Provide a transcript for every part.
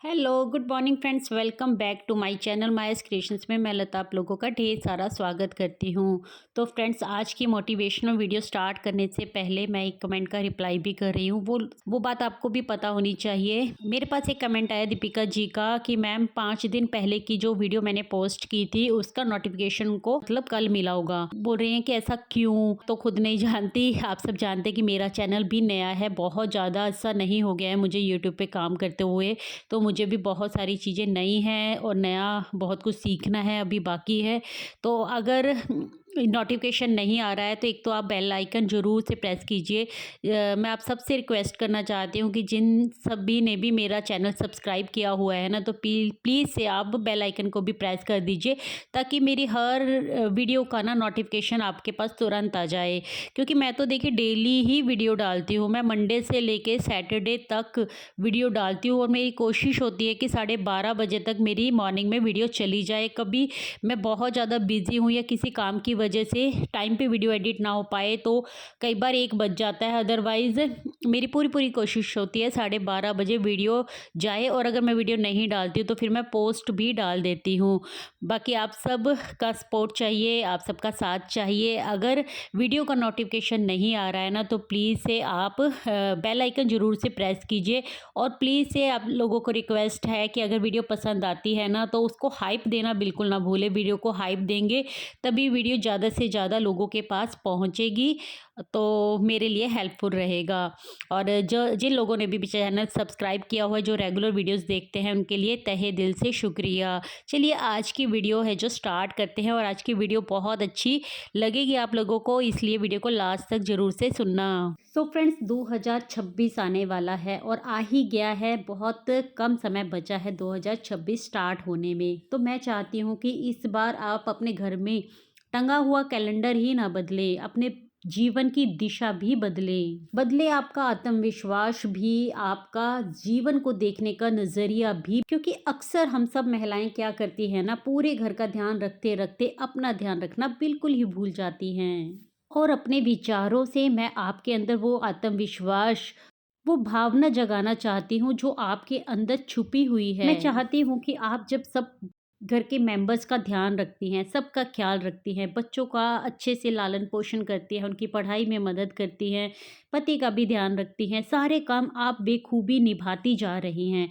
Hello good morning friends, welcome back to my channel Maya's creations में मैं लता आप लोगों का ढेर सारा स्वागत करती हूँ। तो फ्रेंड्स, आज की मोटिवेशनल वीडियो स्टार्ट करने से पहले मैं एक कमेंट का रिप्लाई भी कर रही हूँ। वो बात आपको भी पता होनी चाहिए। मेरे पास एक कमेंट आया दीपिका जी का कि मैम 5 दिन पहले की जो वीडियो मैंने पोस्ट की थी उसका नोटिफिकेशन को मतलब कल मिला होगा। बोल रहे हैं कि ऐसा क्यों, तो खुद नहीं जानती। आप सब जानते कि मेरा चैनल भी नया है, बहुत ज़्यादा अच्छा नहीं हो गया है मुझे यूट्यूब पे काम करते हुए। तो मुझे भी बहुत सारी चीज़ें नई हैं और नया बहुत कुछ सीखना है, अभी बाकी है। तो अगर नोटिफिकेशन नहीं आ रहा है तो एक तो आप बेल आइकन ज़रूर से प्रेस कीजिए। मैं आप सबसे रिक्वेस्ट करना चाहती हूँ कि जिन सभी ने भी मेरा चैनल सब्सक्राइब किया हुआ है ना, तो प्लीज़ से आप बेल आइकन को भी प्रेस कर दीजिए ताकि मेरी हर वीडियो का ना नोटिफिकेशन आपके पास तुरंत आ जाए। क्योंकि मैं तो देखिए डेली ही वीडियो डालती हूँ, मैं मंडे से लेके सैटरडे तक वीडियो डालती हूँ और मेरी कोशिश होती है कि 12:30 बजे तक मेरी मॉर्निंग में वीडियो चली जाए। कभी मैं बहुत ज़्यादा बिजी हूँ या किसी काम की वजह से टाइम पे वीडियो एडिट ना हो पाए तो कई बार 1 बज जाता है। अदरवाइज़ मेरी पूरी कोशिश होती है 12:30 बजे वीडियो जाए, और अगर मैं वीडियो नहीं डालती हूँ तो फिर मैं पोस्ट भी डाल देती हूँ। बाकी आप सब का सपोर्ट चाहिए, आप सबका साथ चाहिए। अगर वीडियो का नोटिफिकेशन नहीं आ रहा है ना, तो प्लीज़ से आप बेल आइकन ज़रूर से प्रेस कीजिए। और प्लीज़ से आप लोगों को रिक्वेस्ट है कि अगर वीडियो पसंद आती है ना, तो उसको हाइप देना बिल्कुल ना भूलें। वीडियो को हाइप देंगे तभी वीडियो ज़्यादा से ज़्यादा लोगों के पास पहुंचेगी, तो मेरे लिए हेल्पफुल रहेगा। और जो जिन लोगों ने भी चैनल सब्सक्राइब किया हुआ है, जो रेगुलर वीडियोस देखते हैं, उनके लिए तहे दिल से शुक्रिया। चलिए आज की वीडियो है जो स्टार्ट करते हैं, और आज की वीडियो बहुत अच्छी लगेगी आप लोगों को, इसलिए वीडियो को लास्ट तक ज़रूर से सुनना। सो फ्रेंड्स, 2026 आने वाला है और आ ही गया है, बहुत कम समय बचा है 2026 स्टार्ट होने में। तो मैं चाहती हूँ कि इस बार आप अपने घर में टंगा हुआ कैलेंडर ही ना बदले, अपने जीवन की दिशा भी बदले आपका आत्मविश्वास भी, आपका जीवन को देखने का नजरिया भी। क्योंकि अक्सर हम सब महिलाएं क्या करती हैं ना, पूरे घर का ध्यान रखते रखते अपना ध्यान रखना बिल्कुल ही भूल जाती हैं। और अपने विचारों से मैं आपके अंदर वो आत्मविश्वास, वो भावना जगाना चाहती हूँ जो आपके अंदर छुपी हुई है। मैं चाहती हूँ कि आप जब सब घर के मेंबर्स का ध्यान रखती हैं, सबका ख्याल रखती हैं, बच्चों का अच्छे से लालन पोषण करती हैं, उनकी पढ़ाई में मदद करती हैं, पति का भी ध्यान रखती हैं, सारे काम आप बेखूबी निभाती जा रही हैं,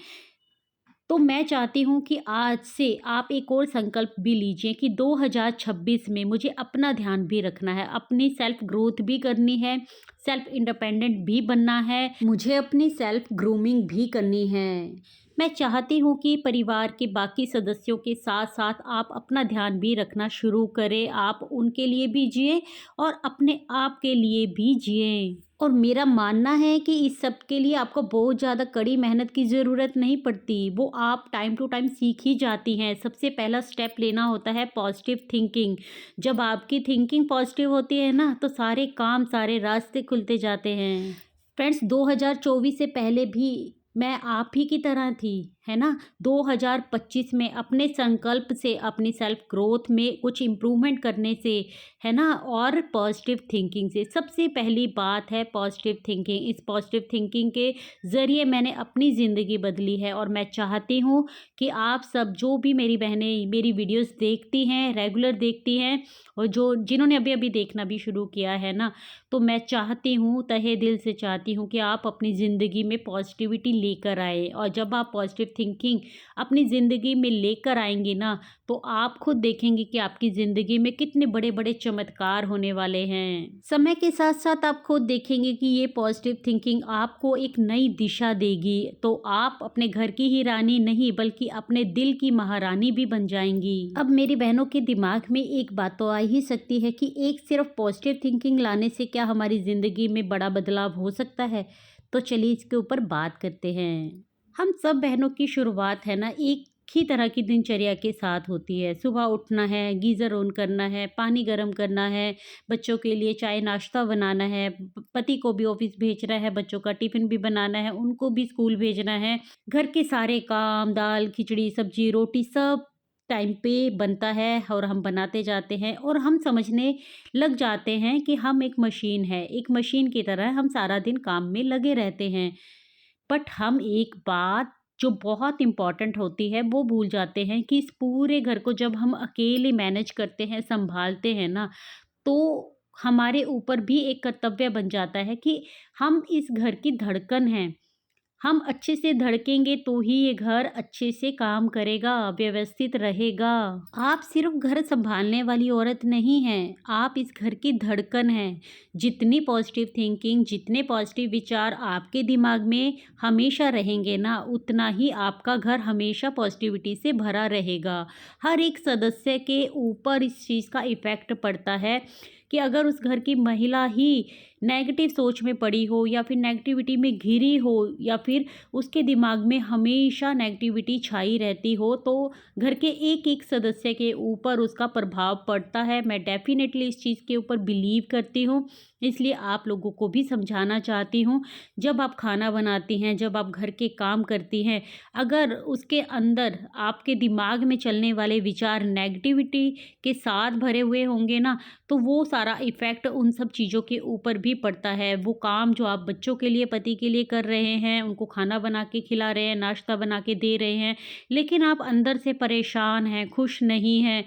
तो मैं चाहती हूँ कि आज से आप एक और संकल्प भी लीजिए कि 2026 में मुझे अपना ध्यान भी रखना है, अपनी सेल्फ ग्रोथ भी करनी है, सेल्फ इंडिपेंडेंट भी बनना है, मुझे अपनी सेल्फ ग्रूमिंग भी करनी है। मैं चाहती हूँ कि परिवार के बाकी सदस्यों के साथ साथ आप अपना ध्यान भी रखना शुरू करें, आप उनके लिए भी जिए और अपने आप के लिए भी जिए। और मेरा मानना है कि इस सब के लिए आपको बहुत ज़्यादा कड़ी मेहनत की ज़रूरत नहीं पड़ती, वो आप टाइम टू टाइम सीख ही जाती हैं। सबसे पहला स्टेप लेना होता है पॉजिटिव थिंकिंग। जब आपकी थिंकिंग पॉजिटिव होती है ना, तो सारे काम, सारे रास्ते खुलते जाते हैं। फ्रेंड्स, 2024 से पहले भी मैं आप ही की तरह थी, है ना। 2025 में अपने संकल्प से, अपनी सेल्फ ग्रोथ में कुछ इम्प्रूवमेंट करने से, है ना, और पॉजिटिव थिंकिंग से। सबसे पहली बात है पॉजिटिव थिंकिंग। इस पॉजिटिव थिंकिंग के ज़रिए मैंने अपनी ज़िंदगी बदली है, और मैं चाहती हूँ कि आप सब, जो भी मेरी बहनें मेरी वीडियोस देखती हैं, रेगुलर देखती हैं, और जो जिन्होंने अभी अभी देखना भी शुरू किया है ना, तो मैं चाहती हूँ, तहे दिल से चाहती हूँ कि आप अपनी ज़िंदगी में पॉजिटिविटी लेकर आए। और जब आप पॉजिटिव थिंकिंग अपनी ज़िंदगी में लेकर आएंगे ना, तो आप खुद देखेंगे कि आपकी ज़िंदगी में कितने बड़े बड़े चमत्कार होने वाले हैं। समय के साथ साथ आप खुद देखेंगे कि ये पॉजिटिव थिंकिंग आपको एक नई दिशा देगी, तो आप अपने घर की ही रानी नहीं बल्कि अपने दिल की महारानी भी बन जाएंगी। अब मेरी बहनों के दिमाग में एक बात तो आ ही सकती है कि एक सिर्फ पॉजिटिव थिंकिंग लाने से क्या हमारी ज़िंदगी में बड़ा बदलाव हो सकता है। तो चलिए इसके ऊपर बात करते हैं। हम सब बहनों की शुरुआत है ना, एक ही तरह की दिनचर्या के साथ होती है। सुबह उठना है, गीज़र ऑन करना है, पानी गर्म करना है, बच्चों के लिए चाय नाश्ता बनाना है, पति को भी ऑफिस भेजना है, बच्चों का टिफ़िन भी बनाना है, उनको भी स्कूल भेजना है, घर के सारे काम, दाल खिचड़ी सब्जी रोटी सब टाइम पे बनता है और हम बनाते जाते हैं, और हम समझने लग जाते हैं कि हम एक मशीन है, एक मशीन की तरह हम सारा दिन काम में लगे रहते हैं। बट हम एक बात जो बहुत इम्पॉर्टेंट होती है वो भूल जाते हैं कि इस पूरे घर को जब हम अकेले मैनेज करते हैं, संभालते हैं ना, तो हमारे ऊपर भी एक कर्तव्य बन जाता है कि हम इस घर की धड़कन हैं। हम अच्छे से धड़केंगे तो ही ये घर अच्छे से काम करेगा, व्यवस्थित रहेगा। आप सिर्फ घर सँभालने वाली औरत नहीं हैं, आप इस घर की धड़कन हैं। जितनी पॉजिटिव थिंकिंग, जितने पॉजिटिव विचार आपके दिमाग में हमेशा रहेंगे ना, उतना ही आपका घर हमेशा पॉजिटिविटी से भरा रहेगा। हर एक सदस्य के ऊपर इस चीज़ का इफ़ेक्ट पड़ता है कि अगर उस घर की महिला ही नेगेटिव सोच में पड़ी हो या फिर नेगेटिविटी में घिरी हो या फिर उसके दिमाग में हमेशा नेगेटिविटी छाई रहती हो, तो घर के एक एक सदस्य के ऊपर उसका प्रभाव पड़ता है। मैं डेफिनेटली इस चीज़ के ऊपर बिलीव करती हूँ, इसलिए आप लोगों को भी समझाना चाहती हूँ। जब आप खाना बनाती हैं, जब आप घर के काम करती हैं, अगर उसके अंदर आपके दिमाग में चलने वाले विचार नेगेटिविटी के साथ भरे हुए होंगे ना, तो वो सारा इफ़ेक्ट उन सब चीज़ों के ऊपर भी पड़ता है। वो काम जो आप बच्चों के लिए, पति के लिए कर रहे हैं, उनको खाना बना के खिला रहे हैं, नाश्ता बना के दे रहे हैं, लेकिन आप अंदर से परेशान हैं, खुश नहीं हैं,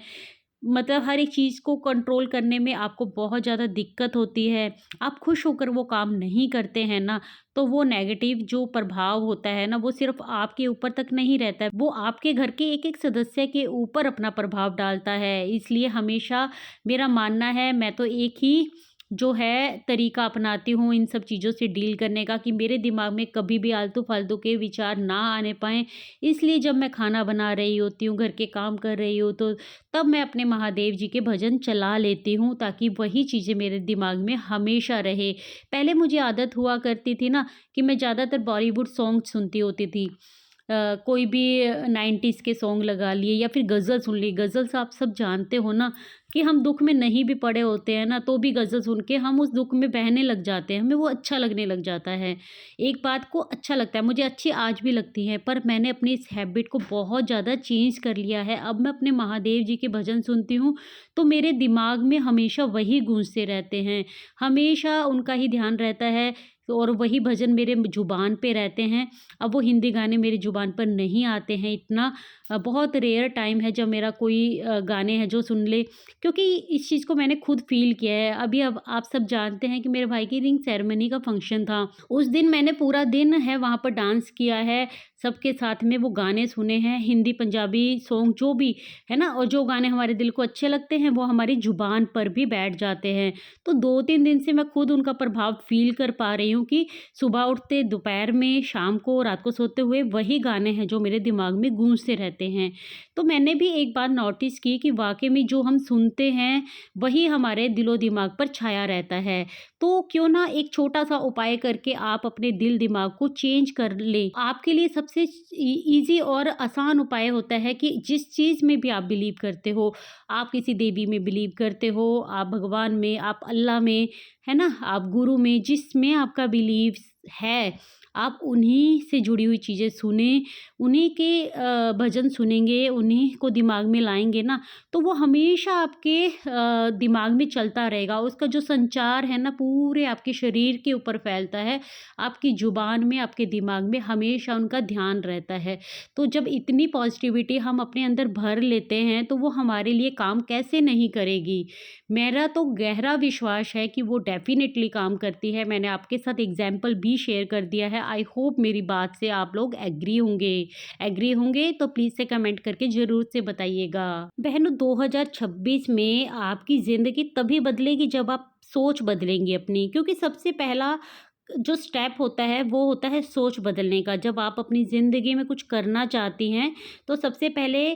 मतलब हर एक चीज़ को कंट्रोल करने में आपको बहुत ज़्यादा दिक्कत होती है, आप खुश होकर वो काम नहीं करते हैं ना, तो वो नेगेटिव जो प्रभाव होता है ना, वो सिर्फ़ आपके ऊपर तक नहीं रहता है, वो आपके घर के एक-एक सदस्य के ऊपर अपना प्रभाव डालता है। इसलिए हमेशा मेरा मानना है, मैं तो एक ही जो है तरीका अपनाती हूँ इन सब चीज़ों से डील करने का कि मेरे दिमाग में कभी भी आलतू-फालतू के विचार ना आने पाएँ। इसलिए जब मैं खाना बना रही होती हूँ, घर के काम कर रही हूँ, तो तब मैं अपने महादेव जी के भजन चला लेती हूँ, ताकि वही चीज़ें मेरे दिमाग में हमेशा रहे। पहले मुझे आदत हुआ करती थी ना कि मैं ज़्यादातर बॉलीवुड सॉन्ग सुनती होती थी। कोई भी 90s के सॉन्ग लगा लिए या फिर गज़ल सुन ली। गज़ल्स आप सब जानते हो ना कि हम दुःख में नहीं भी पड़े होते हैं ना, तो भी गज़ल सुन के हम उस दुःख में बहने लग जाते हैं, हमें वो अच्छा लगने लग जाता है। एक बात को अच्छा लगता है, मुझे अच्छी आज भी लगती है, पर मैंने अपनी इस हैबिट को बहुत ज़्यादा चेंज कर लिया है। अब मैं अपने महादेव जी के भजन सुनती हूँ, तो मेरे दिमाग में हमेशा वही गूँजते रहते हैं, हमेशा उनका ही ध्यान रहता है और वही भजन मेरे ज़ुबान पे रहते हैं। अब वो हिंदी गाने मेरी ज़ुबान पर नहीं आते हैं इतना, बहुत रेयर टाइम है जब मेरा कोई गाने हैं जो सुन ले, क्योंकि इस चीज़ को मैंने खुद फ़ील किया है। अभी अब आप सब जानते हैं कि मेरे भाई की रिंग सेरेमनी का फंक्शन था। उस दिन मैंने पूरा दिन है वहाँ पर डांस किया है, सबके साथ में वो गाने सुने हैं, हिंदी, पंजाबी सॉन्ग जो भी, है ना? और जो गाने हमारे दिल को अच्छे लगते हैं, वो हमारी ज़ुबान पर भी बैठ जाते हैं। तो 2-3 दिन से मैं खुद उनका प्रभाव फ़ील कर पा रही हूँ कि सुबह उठते, दोपहर में, शाम को, रात को सोते हुए वही गाने हैं जो मेरे दिमाग में गूँजते रहते हैं। तो मैंने भी एक बात नोटिस की कि वाक़ई में जो हम सुनते हैं, वही हमारे दिलो-दिमाग पर छाया रहता है। तो क्यों ना एक छोटा-सा उपाय करके आप अपने दिल-दिमाग को चेंज कर लें। आपके लिए सबसे ईज़ी और आसान उपाय होता है कि जिस चीज़ में भी आप बिलीव करते हो, आप किसी देवी में बिलीव करते हो, आप भगवान में, आप अल्लाह में, है ना? आप गुरु में, जिसमें आपका बिलीव है, आप उन्हीं से जुड़ी हुई चीज़ें सुनें, उन्हीं के भजन सुनेंगे, उन्हीं को दिमाग में लाएँगे ना, तो वो हमेशा आपके दिमाग में चलता रहेगा। उसका जो संचार है ना, पूरे आपके शरीर के ऊपर फैलता है, आपकी ज़ुबान में, आपके दिमाग में हमेशा उनका ध्यान रहता है। तो जब इतनी पॉज़िटिविटी हम अपने अंदर भर लेते हैं, तो वो हमारे लिए काम कैसे नहीं करेगी? मेरा तो गहरा विश्वास है कि वो डेफ़िनेटली काम करती है। मैंने आपके साथ एग्ज़ाम्पल भी शेयर कर दिया है। आई होप मेरी बात से आप लोग एग्री होंगे। एग्री होंगे तो प्लीज़ से कमेंट करके ज़रूर से बताइएगा। बहनों, 2026 में आपकी ज़िंदगी तभी बदलेगी जब आप सोच बदलेंगी अपनी, क्योंकि सबसे पहला जो स्टेप होता है वो होता है सोच बदलने का। जब आप अपनी ज़िंदगी में कुछ करना चाहती हैं, तो सबसे पहले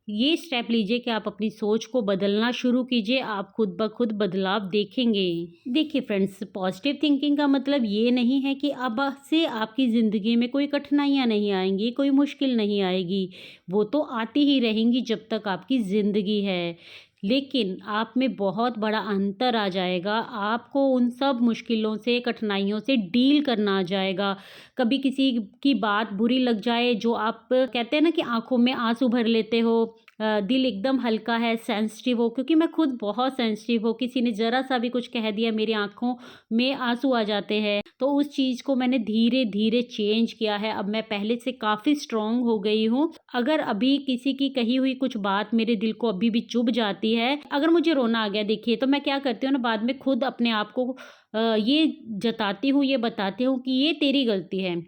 ये स्टेप लीजिए कि आप अपनी सोच को बदलना शुरू कीजिए, आप खुद ब खुद बदलाव देखेंगे। देखिए फ्रेंड्स, पॉजिटिव थिंकिंग का मतलब ये नहीं है कि अब से आपकी ज़िंदगी में कोई कठिनाइयाँ नहीं आएँगी, कोई मुश्किल नहीं आएगी। वो तो आती ही रहेंगी जब तक आपकी ज़िंदगी है। लेकिन आप में बहुत बड़ा अंतर आ जाएगा। आपको उन सब मुश्किलों से, कठिनाइयों से डील करना आ जाएगा। कभी किसी की बात बुरी लग जाए, जो आप कहते हैं ना कि आँखों में आँसू भर लेते हो, दिल एकदम हल्का है, सेंसिटिव हो, क्योंकि मैं खुद बहुत सेंसिटिव हूँ। किसी ने ज़रा-सा भी कुछ कह दिया, मेरी आँखों में आँसू आ जाते हैं। तो उस चीज़ को मैंने धीरे-धीरे चेंज किया है। अब मैं पहले से काफ़ी स्ट्रॉन्ग हो गई हूँ। अगर अभी किसी की कही हुई कुछ बात मेरे दिल को अभी भी चुभ जाती है, अगर मुझे रोना आ गया देखिए, तो मैं क्या करती हूँ ना, बाद में खुद अपने आप को ये जताती हूँ, ये बताती हूँ कि ये तेरी गलती है।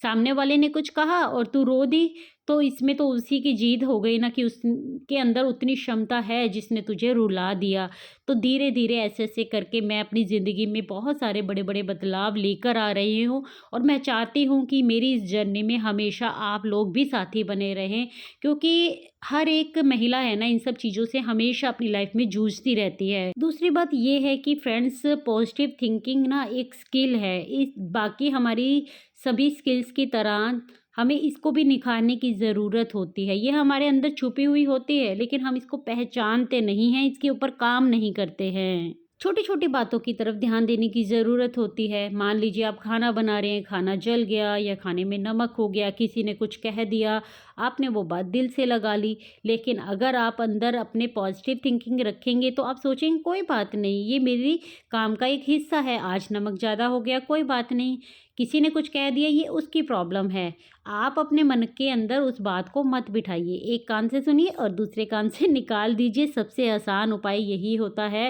सामने वाले ने कुछ कहा और तू रो दी, तो इसमें तो उसी की जीत हो गई ना, कि उसके अंदर उतनी क्षमता है जिसने तुझे रुला दिया। तो धीरे-धीरे ऐसे-ऐसे करके मैं अपनी ज़िंदगी में बहुत सारे बड़े-बड़े बदलाव लेकर आ रही हूँ, और मैं चाहती हूँ कि मेरी इस जर्नी में हमेशा आप लोग भी साथी बने रहें, क्योंकि हर एक महिला है ना, इन सब चीज़ों से हमेशा अपनी लाइफ में जूझती रहती है। दूसरी बात ये है कि फ्रेंड्स, पॉजिटिव थिंकिंग ना एक स्किल है। इस बाकी हमारी सभी स्किल्स की तरह हमें इसको भी निखारने की ज़रूरत होती है। ये हमारे अंदर छुपी हुई होती है, लेकिन हम इसको पहचानते नहीं हैं, इसके ऊपर काम नहीं करते हैं। छोटी-छोटी बातों की तरफ ध्यान देने की ज़रूरत होती है। मान लीजिए आप खाना बना रहे हैं, खाना जल गया या खाने में नमक हो गया, किसी ने कुछ कह दिया, आपने वो बात दिल से लगा ली। लेकिन अगर आप अंदर अपने पॉजिटिव थिंकिंग रखेंगे, तो आप सोचेंगे कोई बात नहीं, ये मेरी काम का एक हिस्सा है, आज नमक ज़्यादा हो गया, कोई बात नहीं। किसी ने कुछ कह दिया, ये उसकी प्रॉब्लम है। आप अपने मन के अंदर उस बात को मत बिठाइए। एक कान से सुनिए और दूसरे कान से निकाल दीजिए। सबसे आसान उपाय यही होता है।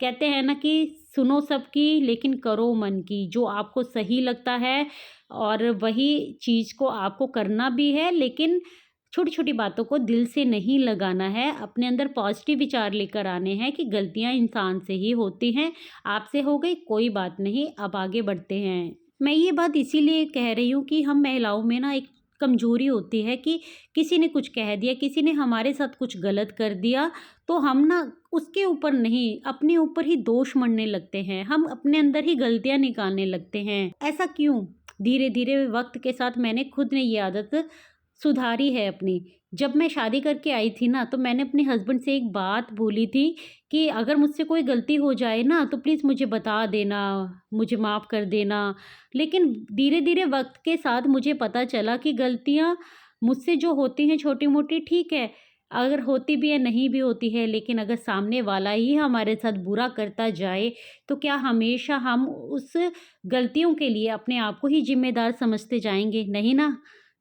कहते हैं ना कि सुनो सबकी लेकिन करो मन की। जो आपको सही लगता है और वही चीज़ को आपको करना भी है, लेकिन छोटी-छोटी बातों को दिल से नहीं लगाना है। अपने अंदर पॉजिटिव विचार लेकर आने हैं कि गलतियाँ इंसान से ही होती हैं। आपसे हो गई कोई बात नहीं, अब आगे बढ़ते हैं। मैं ये बात इसीलिए कह रही हूँ कि हम महिलाओं में ना एक कमज़ोरी होती है कि किसी ने कुछ कह दिया, किसी ने हमारे साथ कुछ गलत कर दिया, तो हम ना उसके ऊपर नहीं, अपने ऊपर ही दोष मढ़ने लगते हैं। हम अपने अंदर ही गलतियाँ निकालने लगते हैं। ऐसा क्यों? धीरे-धीरे वक़्त के साथ मैंने खुद ने ये आदत सुधारी है अपनी। जब मैं शादी करके आई थी ना, तो मैंने अपने हस्बैंड से एक बात बोली थी कि अगर मुझसे कोई गलती हो जाए ना, तो प्लीज़ मुझे बता देना, मुझे माफ़ कर देना। लेकिन धीरे-धीरे वक़्त के साथ मुझे पता चला कि गलतियाँ मुझसे जो होती हैं छोटी-मोटी, ठीक है, अगर होती भी है, नहीं भी होती है, लेकिन अगर सामने वाला ही हमारे साथ बुरा करता जाए, तो क्या हमेशा हम उस गलतियों के लिए अपने आप को ही ज़िम्मेदार समझते जाएँगे? नहीं ना।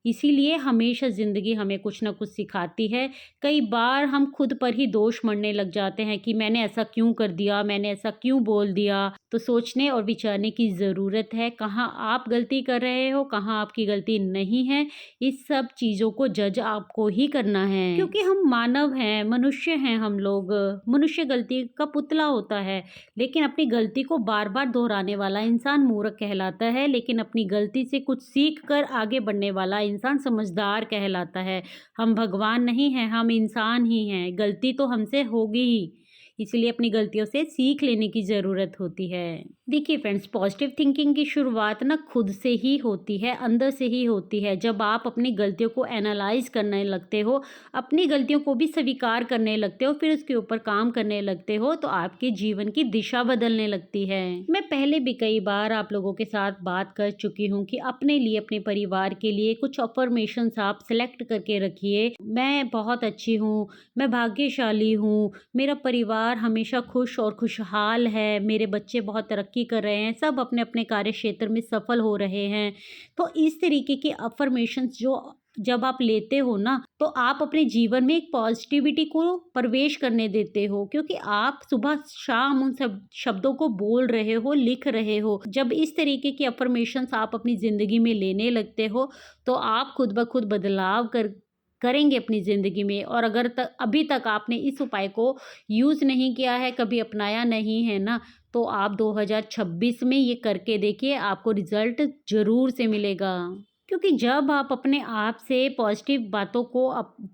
इसीलिए हमेशा ज़िंदगी हमें कुछ न कुछ सिखाती है। कई बार हम खुद पर ही दोष मढ़ने लग जाते हैं कि मैंने ऐसा क्यों कर दिया, मैंने ऐसा क्यों बोल दिया। तो सोचने और विचारने की ज़रूरत है, कहाँ आप गलती कर रहे हो, कहाँ आपकी गलती नहीं है। इस सब चीज़ों को जज आपको ही करना है, क्योंकि हम मानव हैं, मनुष्य हैं हम लोग। मनुष्य गलती का पुतला होता है, लेकिन अपनी गलती को बार-बार दोहराने वाला इंसान मूर्ख कहलाता है, लेकिन अपनी गलती से कुछ सीख कर आगे बढ़ने वाला इंसान समझदार कहलाता है। हम भगवान नहीं हैं, हम इंसान ही हैं। गलती तो हमसे होगी ही, इसलिए अपनी गलतियों से सीख लेने की ज़रूरत होती है। देखिए फ्रेंड्स, पॉजिटिव थिंकिंग की शुरुआत ना खुद से ही होती है, अंदर से ही होती है। जब आप अपनी गलतियों को एनालाइज करने लगते हो, अपनी गलतियों को भी स्वीकार करने लगते हो, फिर उसके ऊपर काम करने लगते हो, तो आपके जीवन की दिशा बदलने लगती है। मैं पहले भी कई बार आप लोगों के साथ बात कर चुकी हूँ कि अपने लिए, अपने परिवार के लिए कुछ अफर्मेशंस आप सेलेक्ट करके रखिए। मैं बहुत अच्छी हूँ, मैं भाग्यशाली हूँ, मेरा परिवार हमेशा खुश और खुशहाल है, मेरे बच्चे बहुत तरक्की कर रहे हैं, सब अपने-अपने कार्य क्षेत्र में सफल हो रहे हैं। तो इस तरीके के अफ़र्मेशंस जो जब आप लेते हो ना, तो आप अपने जीवन में एक पॉजिटिविटी को प्रवेश करने देते हो, क्योंकि आप सुबह-शाम उन सब शब्दों को बोल रहे हो, लिख रहे हो। जब इस तरीके की अफ़र्मेशंस आप अपनी ज़िंदगी में लेने लगते हो, तो आप खुद ब खुद बदलाव करेंगे अपनी ज़िंदगी में। और अगर अभी तक आपने इस उपाय को यूज़ नहीं किया है, कभी अपनाया नहीं है ना, तो आप 2026 में ये करके देखिए, आपको रिज़ल्ट ज़रूर से मिलेगा। क्योंकि जब आप अपने आप से पॉज़िटिव बातों को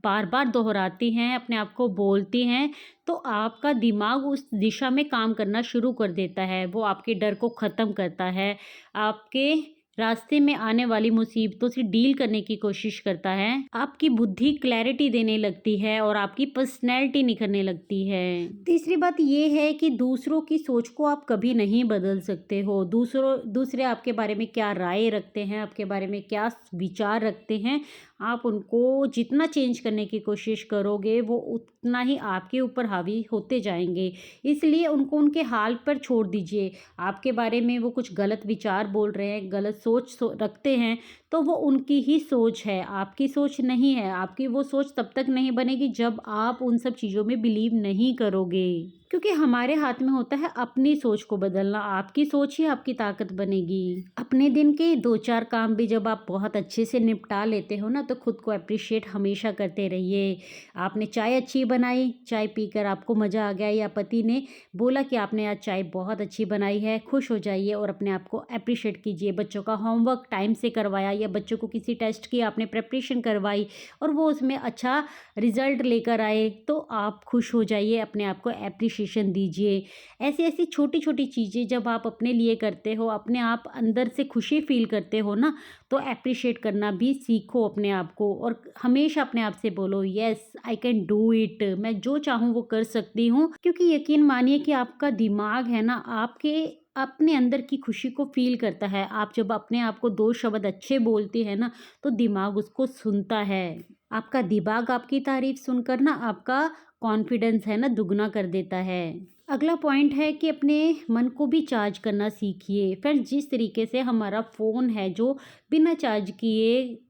बार-बार दोहराती हैं, अपने आप को बोलती हैं, तो आपका दिमाग उस दिशा में काम करना शुरू कर देता है। वो आपके डर को ख़त्म करता है, आपके रास्ते में आने वाली मुसीबतों से डील करने की कोशिश करता है। आपकी बुद्धि क्लैरिटी देने लगती है और आपकी पर्सनैलिटी निखरने लगती है। तीसरी बात ये है कि दूसरों की सोच को आप कभी नहीं बदल सकते हो। दूसरे आपके बारे में क्या राय रखते हैं, आपके बारे में क्या विचार रखते हैं, आप उनको जितना चेंज करने की कोशिश करोगे वो उतना ही आपके ऊपर हावी होते जाएंगे। इसलिए उनको उनके हाल पर छोड़ दीजिए। आपके बारे में वो कुछ गलत विचार बोल रहे हैं, गलत सोच रखते हैं, तो वो उनकी ही सोच है, आपकी सोच नहीं है। आपकी वो सोच तब तक नहीं बनेगी जब आप उन सब चीज़ों में बिलीव नहीं करोगे, क्योंकि हमारे हाथ में होता है अपनी सोच को बदलना। आपकी सोच ही आपकी ताकत बनेगी। अपने दिन के 2-4 काम भी जब आप बहुत अच्छे से निपटा लेते हो ना, तो खुद को अप्रिशिएट हमेशा करते रहिए। आपने चाय अच्छी बनाई, चाय पीकर आपको मज़ा आ गया, या पति ने बोला कि आपने आज चाय बहुत अच्छी बनाई है, खुश हो जाइए और अपने आप को अप्रिशिएट कीजिए। बच्चों का होमवर्क टाइम से करवाया, या बच्चों को किसी टेस्ट की आपने प्रिपरेशन करवाई और वो उसमें अच्छा रिजल्ट लेकर आए, तो आप खुश हो जाइए, अपने आप को एप्रिशिएशन दीजिए। ऐसी ऐसी छोटी छोटी चीज़ें जब आप अपने लिए करते हो, अपने आप अंदर से खुशी फील करते हो ना, तो एप्रिशिएट करना भी सीखो अपने आप को। और हमेशा अपने आप से बोलो, yes I can do it, मैं जो चाहूँ वो कर सकती हूँ। क्योंकि यकीन मानिए कि आपका दिमाग है ना, आपके अपने अंदर की खुशी को फील करता है। आप जब अपने आप को 2 शब्द अच्छे बोलते हैं ना, तो दिमाग उसको सुनता है। आपका दिमाग आपकी तारीफ सुनकर ना आपका कॉन्फिडेंस है ना दुगना कर देता है। अगला पॉइंट है कि अपने मन को भी चार्ज करना सीखिए। फ्रेंड्स, जिस तरीके से हमारा फ़ोन है जो बिना चार्ज किए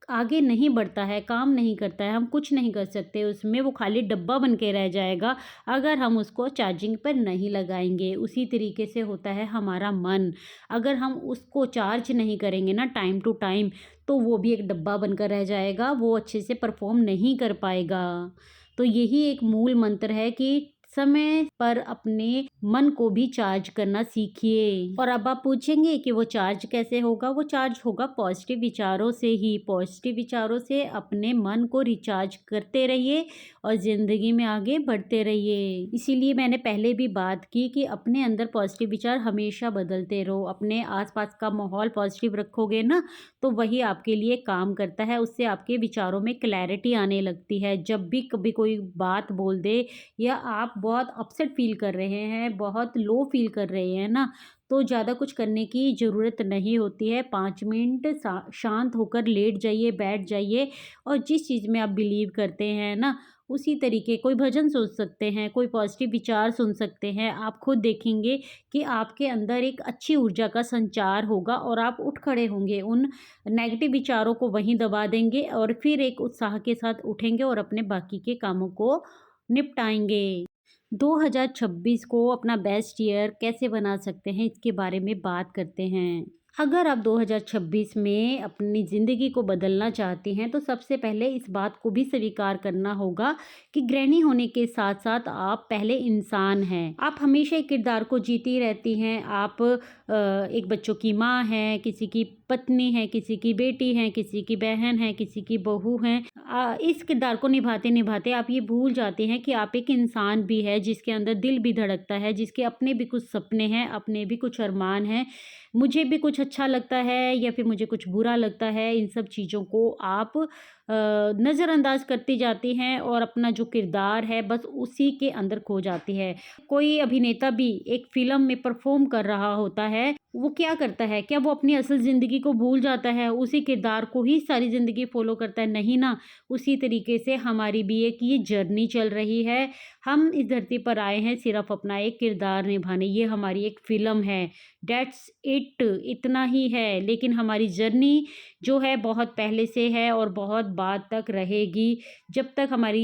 आगे नहीं बढ़ता है, काम नहीं करता है, हम कुछ नहीं कर सकते उसमें, वो खाली डब्बा बन के रह जाएगा अगर हम उसको चार्जिंग पर नहीं लगाएंगे। उसी तरीके से होता है हमारा मन। अगर हम उसको चार्ज नहीं करेंगे ना टाइम टू टाइम, तो वो भी एक डब्बा बनकर रह जाएगा, वो अच्छे से परफॉर्म नहीं कर पाएगा। तो यही एक मूल मंत्र है कि समय पर अपने मन को भी चार्ज करना सीखिए। और अब आप पूछेंगे कि वो चार्ज कैसे होगा? वो चार्ज होगा पॉजिटिव विचारों से ही। पॉजिटिव विचारों से अपने मन को रिचार्ज करते रहिए और ज़िंदगी में आगे बढ़ते रहिए। इसीलिए मैंने पहले भी बात की कि अपने अंदर पॉजिटिव विचार हमेशा बदलते रहो। अपने आसपास का माहौल पॉजिटिव रखोगे ना, तो वही आपके लिए काम करता है। उससे आपके विचारों में क्लैरिटी आने लगती है। जब भी कभी कोई बात बोल दे, या आप बहुत अपसेट फील कर रहे हैं, बहुत लो फील कर रहे हैं ना, तो ज़्यादा कुछ करने की ज़रूरत नहीं होती है। 5 मिनट शांत होकर लेट जाइए, बैठ जाइए, और जिस चीज़ में आप बिलीव करते हैं ना, उसी तरीके कोई भजन सुन सकते हैं, कोई पॉजिटिव विचार सुन सकते हैं। आप खुद देखेंगे कि आपके अंदर एक अच्छी ऊर्जा का संचार होगा और आप उठ खड़े होंगे, उन नेगेटिव विचारों को वहीं दबा देंगे और फिर एक उत्साह के साथ उठेंगे और अपने बाकी के कामों को निपटाएंगे। 2026 को अपना बेस्ट ईयर कैसे बना सकते हैं, इसके बारे में बात करते हैं। अगर आप 2026 में अपनी ज़िंदगी को बदलना चाहते हैं, तो सबसे पहले इस बात को भी स्वीकार करना होगा कि गृहिणी होने के साथ साथ आप पहले इंसान हैं। आप हमेशा एक किरदार को जीती रहती हैं। आप एक बच्चों की माँ हैं, किसी की पत्नी है, किसी की बेटी है, किसी की बहन है, किसी की बहू हैं। इस किरदार को निभाते निभाते आप ये भूल जाते हैं कि आप एक इंसान भी है, जिसके अंदर दिल भी धड़कता है, जिसके अपने भी कुछ सपने हैं, अपने भी कुछ अरमान हैं। मुझे भी कुछ अच्छा लगता है या फिर मुझे कुछ बुरा लगता है, इन सब चीज़ों को आप नज़रअंदाज करती जाती हैं और अपना जो किरदार है बस उसी के अंदर खो जाती है। कोई अभिनेता भी एक फ़िल्म में परफ़ॉर्म कर रहा होता है, वो क्या करता है? क्या वो अपनी असल ज़िंदगी को भूल जाता है? उसी किरदार को ही सारी ज़िंदगी फ़ॉलो करता है? नहीं ना। उसी तरीके से हमारी भी एक ये जर्नी चल रही है। हम इस धरती पर आए हैं सिर्फ़ अपना एक किरदार निभाने। ये हमारी एक फ़िल्म है, दैट्स इट, इतना ही है। लेकिन हमारी जर्नी जो है बहुत पहले से है और बहुत बाद तक रहेगी। जब तक हमारी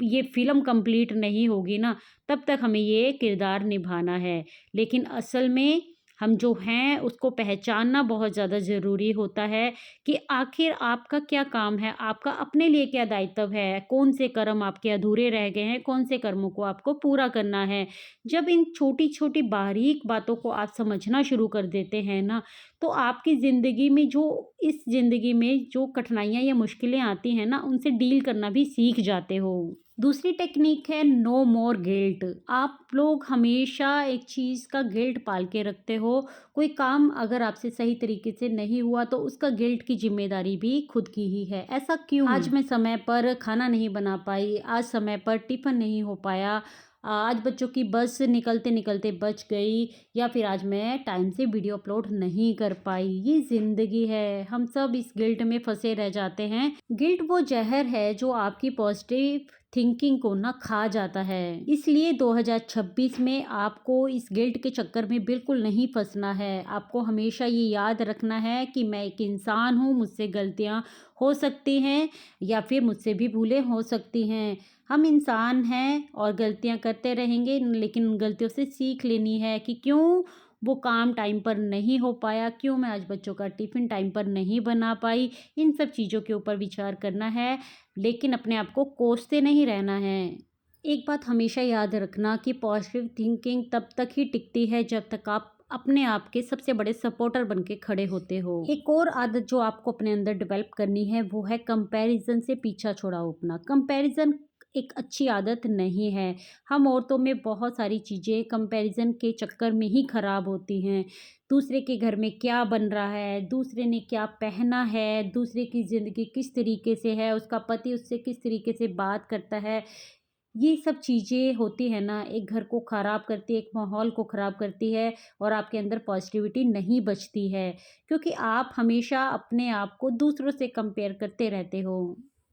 ये फ़िल्म कंप्लीट नहीं होगी ना, तब तक हमें ये किरदार निभाना है। लेकिन असल में हम जो हैं उसको पहचानना बहुत ज़्यादा ज़रूरी होता है कि आखिर आपका क्या काम है, आपका अपने लिए क्या दायित्व है, कौन से कर्म आपके अधूरे रह गए हैं, कौन से कर्मों को आपको पूरा करना है। जब इन छोटी-छोटी बारीक बातों को आप समझना शुरू कर देते हैं ना, तो आपकी ज़िंदगी में इस ज़िंदगी में जो कठिनाइयाँ या मुश्किलें आती हैं ना, उनसे डील करना भी सीख जाते हो। दूसरी टेक्निक है नो मोर गिल्ट। आप लोग हमेशा एक चीज़ का गिल्ट पाल के रखते हो। कोई काम अगर आपसे सही तरीके से नहीं हुआ तो उसका गिल्ट की ज़िम्मेदारी भी खुद की ही है। ऐसा क्यों? आज मैं समय पर खाना नहीं बना पाई, आज समय पर टिफ़िन नहीं हो पाया, आज बच्चों की बस निकलते-निकलते बच गई, या फिर आज मैं टाइम से वीडियो अपलोड नहीं कर पाई। ये ज़िंदगी है, हम सब इस गिल्ट में फँसे रह जाते हैं। गिल्ट वो ज़हर है जो आपकी पॉज़िटिव थिंकिंग को ना खा जाता है। इसलिए 2026 में आपको इस गिल्ट के चक्कर में बिल्कुल नहीं फंसना है। आपको हमेशा ये याद रखना है कि मैं एक इंसान हूँ, मुझसे गलतियाँ हो सकती हैं या फिर मुझसे भी भूलें हो सकती हैं। हम इंसान हैं और गलतियाँ करते रहेंगे, लेकिन उन गलतियों से सीख लेनी है कि क्यों वो काम टाइम पर नहीं हो पाया, क्यों मैं आज बच्चों का टिफ़िन टाइम पर नहीं बना पाई। इन सब चीज़ों के ऊपर विचार करना है, लेकिन अपने आप को कोसते नहीं रहना है। एक बात हमेशा याद रखना कि पॉजिटिव थिंकिंग तब तक ही टिकती है जब तक आप अपने आप के सबसे बड़े सपोर्टर बन के खड़े होते हो। एक और आदत जो आपको अपने अंदर डेवलप करनी है वो है कंपैरिजन से पीछा छुड़ाओ अपना। कंपैरिजन एक अच्छी आदत नहीं है। हम औरतों में बहुत सारी चीज़ें कंपैरिजन के चक्कर में ही खराब होती हैं। दूसरे के घर में क्या बन रहा है, दूसरे ने क्या पहना है, दूसरे की ज़िंदगी किस तरीके से है, उसका पति उससे किस तरीके से बात करता है, ये सब चीज़ें होती है ना, एक घर को ख़राब करती है, एक माहौल को ख़राब करती है और आपके अंदर पॉजिटिविटी नहीं बचती है, क्योंकि आप हमेशा अपने आप को दूसरों से कंपेयर करते रहते हो।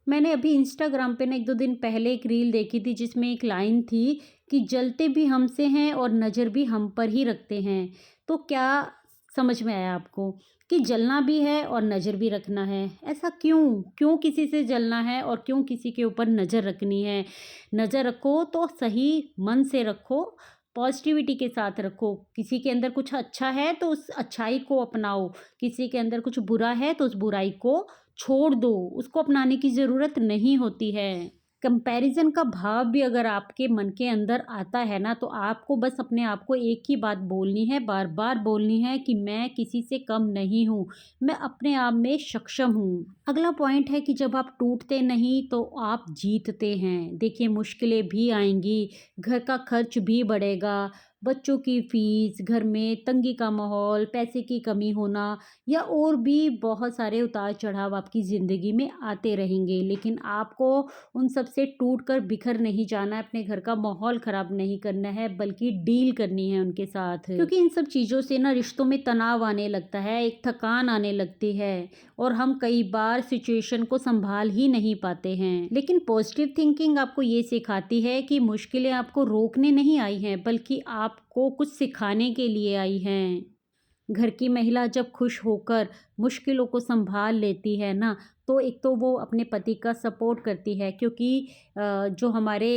मैंने अभी इंस्टाग्राम पे ना 1-2 दिन पहले एक रील देखी थी जिसमें एक लाइन थी कि जलते भी हमसे हैं और नज़र भी हम पर ही रखते हैं। तो क्या समझ में आया आपको कि जलना भी है और नज़र भी रखना है? ऐसा क्यों? क्यों किसी से जलना है और क्यों किसी के ऊपर नज़र रखनी है? नज़र रखो तो सही मन से रखो, पॉजिटिविटी के साथ रखो। किसी के अंदर कुछ अच्छा है तो उस अच्छाई को अपनाओ, किसी के अंदर कुछ बुरा है तो उस बुराई को छोड़ दो, उसको अपनाने की ज़रूरत नहीं होती है। कंपैरिज़न का भाव भी अगर आपके मन के अंदर आता है ना, तो आपको बस अपने आप को एक ही बात बोलनी है, बार-बार बोलनी है कि मैं किसी से कम नहीं हूँ, मैं अपने आप में सक्षम हूँ। अगला पॉइंट है कि जब आप टूटते नहीं तो आप जीतते हैं। देखिए, मुश्किलें भी आएँगी, घर का खर्च भी बढ़ेगा, बच्चों की फ़ीस, घर में तंगी का माहौल, पैसे की कमी होना या और भी बहुत सारे उतार-चढ़ाव आपकी ज़िंदगी में आते रहेंगे। लेकिन आपको उन सब से टूट कर बिखर नहीं जाना है, अपने घर का माहौल ख़राब नहीं करना है, बल्कि डील करनी है उनके साथ। क्योंकि इन सब चीज़ों से ना रिश्तों में तनाव आने लगता है, एक थकान आने लगती है और हम कई बार सिचुएशन को सँभाल ही नहीं पाते हैं। लेकिन पॉज़िटिव थिंकिंग आपको ये सिखाती है कि मुश्किलें आपको रोकने नहीं आई हैं, बल्कि आपको कुछ सिखाने के लिए आई हैं। घर की महिला जब खुश होकर मुश्किलों को संभाल लेती है ना, तो एक तो वो अपने पति का सपोर्ट करती है, क्योंकि जो हमारे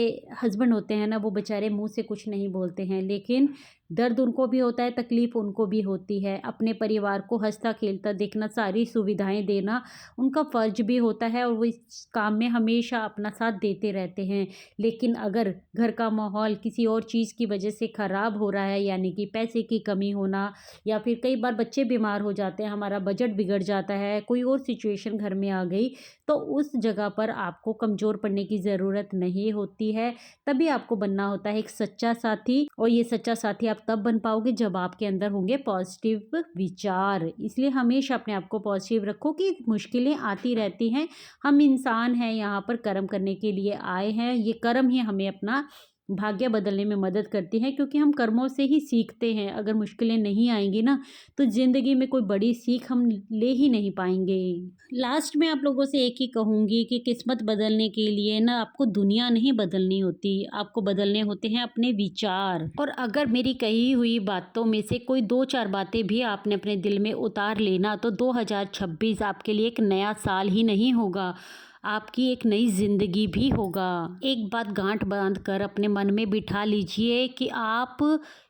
हस्बैंड होते हैं ना, वो बेचारे मुंह से कुछ नहीं बोलते हैं, लेकिन दर्द उनको भी होता है, तकलीफ़ उनको भी होती है। अपने परिवार को हंसता खेलता देखना, सारी सुविधाएं देना उनका फ़र्ज भी होता है और वो इस काम में हमेशा अपना साथ देते रहते हैं। लेकिन अगर घर का माहौल किसी और चीज़ की वजह से ख़राब हो रहा है, यानी कि पैसे की कमी होना या फिर कई बार बच्चे बीमार हो जाते हैं, हमारा बजट बिगड़ जाता है, कोई और सिचुएशन घर में आ गई, तो उस जगह पर आपको कमज़ोर पड़ने की ज़रूरत नहीं होती है। तभी आपको बनना होता है एक सच्चा साथी, और ये सच्चा साथी आप तब बन पाओगे जब आपके अंदर होंगे पॉजिटिव विचार। इसलिए हमेशा अपने आप को पॉजिटिव रखो कि मुश्किलें आती रहती हैं, हम इंसान हैं, यहाँ पर कर्म करने के लिए आए हैं। ये कर्म ही हमें अपना भाग्य बदलने में मदद करती हैं, क्योंकि हम कर्मों से ही सीखते हैं। अगर मुश्किलें नहीं आएँगी ना, तो ज़िंदगी में कोई बड़ी सीख हम ले ही नहीं पाएँगे। लास्ट में आप लोगों से एक ही कहूँगी कि किस्मत बदलने के लिए ना आपको दुनिया नहीं बदलनी होती, आपको बदलने होते हैं अपने विचार। और अगर मेरी कही हुई बातों में से कोई 2-4 बातें भी आपने अपने दिल में उतार लेना, तो 2026 आपके लिए एक नया साल ही नहीं होगा, आपकी एक नई ज़िंदगी भी होगा। एक बात गांठ बांध कर अपने मन में बिठा लीजिए कि आप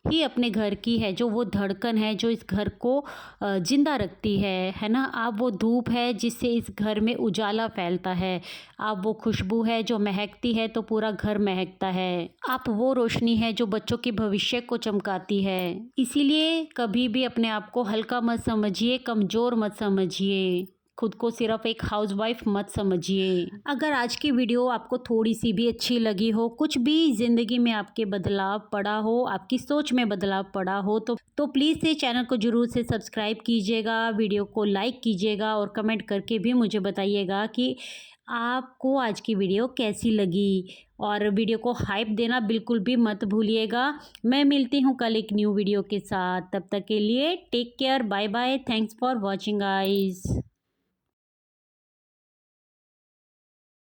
ही अपने घर की है जो वो धड़कन है जो इस घर को जिंदा रखती है ना। आप वो धूप है जिससे इस घर में उजाला फैलता है, आप वो खुशबू है जो महकती है तो पूरा घर महकता है, आप वो रोशनी है जो बच्चों के भविष्य को चमकाती है। इसीलिए कभी भी अपने आप को हल्का मत समझिए, कमज़ोर मत समझिए। खुद को सिर्फ एक हाउसवाइफ मत समझिए। अगर आज की वीडियो आपको थोड़ी सी भी अच्छी लगी हो, कुछ भी ज़िंदगी में आपके बदलाव पड़ा हो, आपकी सोच में बदलाव पड़ा हो, तो प्लीज़ से चैनल को ज़रूर से सब्सक्राइब कीजिएगा, वीडियो को लाइक कीजिएगा और कमेंट करके भी मुझे बताइएगा कि आपको आज की वीडियो कैसी लगी। और वीडियो को हाइप देना बिल्कुल भी मत भूलिएगा। मैं मिलती हूँ कल एक न्यू वीडियो के साथ। तब तक के लिए take care, bye bye, thanks for watching guys.